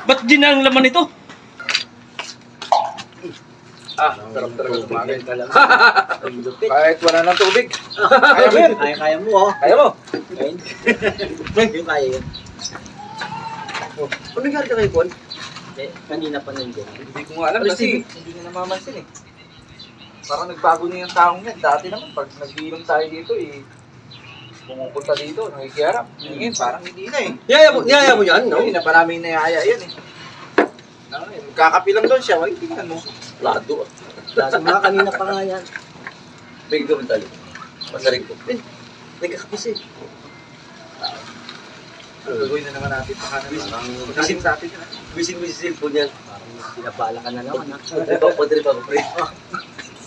Ba't gin ang laman ito? Sarap talaga kumakain ka lang. Kahit wala ng tubig. Kaya mo yan. Kaya mo, oh. Kaya mo. Yung kaya yun. Ano nangyari ka kay Juan? Eh, kanina pa nandiyan. Hindi ko nga alam kasi hindi niya namamansin eh. Parang nagbago na yung taong yan. Dati naman pag nag-iinom tayo dito eh, pumupunta dito, nakikiharap. Ngayon parang hindi na eh. Niyaya mo yan, no? Hindi na maraming nayaya yan eh. Kakapilang doon siya, wag tingnan mo. Lado. Lasa mga kanina pa nga yan. Bigay ko tali. Masaring ko. Nagkakapis eh. Gagawin na naman natin. Baka naman. Bisin sa atin yan. Bisin mo si cellphone yan. Parang pinapala ka na naman, ha? Di ba, padre ba, pre?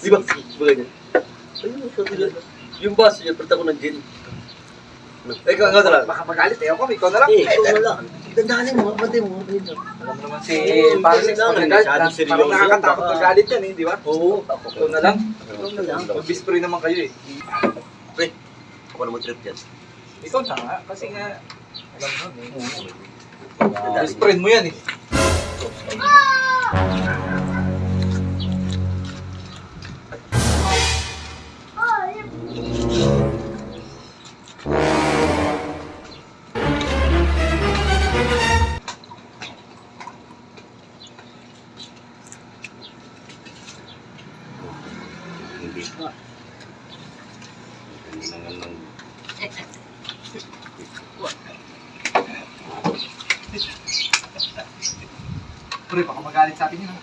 Di ba? Di ba ganyan? Ayun, sabi lang. Yung baso niya, pagta ko ng gin. Ikaw na lang. Baka magalit eh ako, ikaw na lang. Ikaw na lang. Dandanin mo, pati mo. Alam mo naman si Paris lang. Parang nakakatakot magalit yan eh, di ba? Oo. Ikaw na lang. Ikaw na lang. Mag-bispray naman kayo eh. Pre, ako na mo trip yan. Ikaw na nga, kasi nga, alam mo eh. Best friend mo yan eh. Pre, baka magalit sa atin yun ha.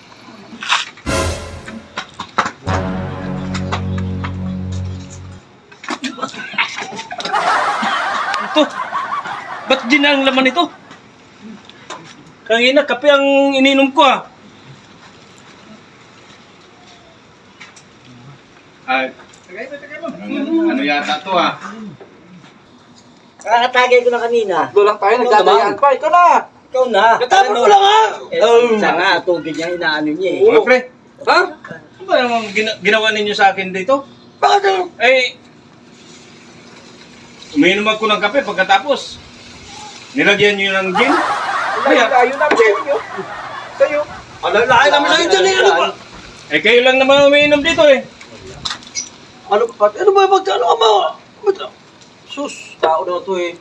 Ito. Ba't gin ang laman ito? Kanina, kape ang ininom ko ah. Ay, ano yata to ah? Kakatagay ko na kanina. Doon lang tayo, nagdadayaan pa. Ikaw na! Ikaw na. Katapon mo lang ah! Siya nga, tubig niya inaano niya eh. Oo, pre. Ha? Ano ba namang ginawa ninyo sa akin dito? Bakit? Eh, umiinom ako ng kape pagkatapos. Nilagyan nyo ng gin. Kaya, Ayun namin sa inyo. Sa'yo. Alalahay namin sa'yo dyan eh. Ano ba? eh kayo lang naman umiinom dito eh. Ano ba? Ano ba? Magkano ka ba? Sus, tao daw to eh.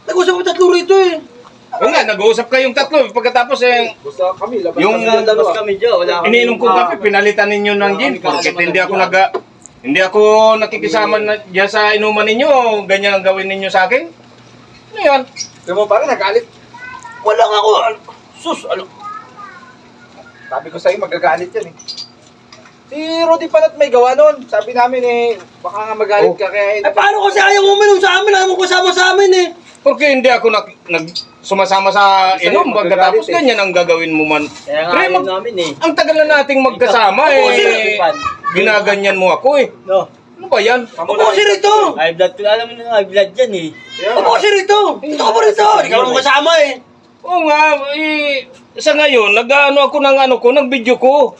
Nag-usap kami tatlo rito eh. Oo nga, nag-uusap kayong tatlo. Pagkatapos eh, Gusto kami, labas Yung- kami. Labas kami dyan. Wala kami. iniinom kong kape, pinalitan ninyo ng gin. Bakit hindi ako nakikisama na dyan sa inuman ninyo, ganyan ang gawin ninyo sa akin? Ano yan? Tignan mo parang nagalit. Wala nga ako. Sus, ano? Sabi ko sa'yo, magagalit yan eh. Si Rudy pala't may gawa nun. Sabi namin eh, baka nga magalit ka kaya... Eh paano kasi ayaw mo uminom sa amin? Ayaw mo kasama sa amin eh. Porque hindi ako sumasama sa Sa'yo, inom, pagkatapos magagalit eh. ganyan ang gagawin mo man. Kaya nga Pre, ayaw namin eh. ang tagal na nating magkasama Ako, eh. sir. Ginaganyan mo ako eh. No. Ano ba yan? Ako kasi rito. High blood. Alam mo na high blood yan eh. Ako kasi rito. Ito ka pa rito. Hindi ka naman kasama eh. Oo nga, eh, sa ngayon, nag-ano ako ng ano ko, ng video ko.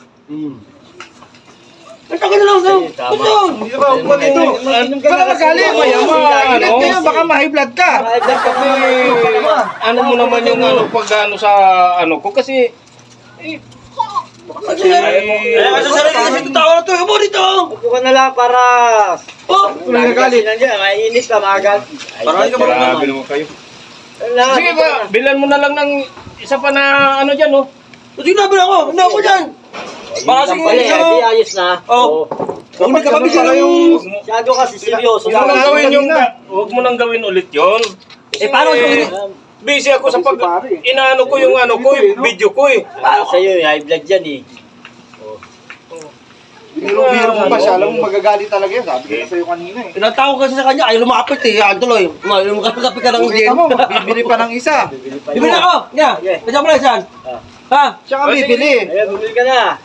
Ang tagal na lang daw. Ito. Hindi ba, huwag ito. Baka magalit, Ingat kayo, baka ma-high blood ka. High blood ka pa. Ano mo naman yung ano, pag-ano sa ano ko, kasi, eh, Kasi sarili kasi itong tao na ito. Upo dito. Upo ka na lang para... Oh! Wala nagalit. Mainit ka, magal. Parang ka grabe naman kayo. Sige ba, bilan mo na lang ng isa pa na ano dyan, oh. Sige na, bilang ako. Hindi ako dyan. Baka sige Hindi ayos na. Oh. Huwag ka mabigyan ng... Masyado kasi seryoso. Huwag mo nang gawin yung, huwag mo nang gawin ulit yun. Eh, paano Eh, busy ako sa pag, inaano ko yung ano ko, yung video ko eh. Para sa'yo, high blood yan eh. Biro mo pa siya, alam mo magagalit talaga yun. Sabi ko na sa'yo kanina eh. Tinatawag kasi sa kanya, ay lumapit eh. Yan tuloy. Lumapit ka ng gin. Kita mo, bibili pa ng isa. Bibili ako. Yan. Nandiyan mo na saan? Ha? Siya ka bibili. Ayun, bumili ka na.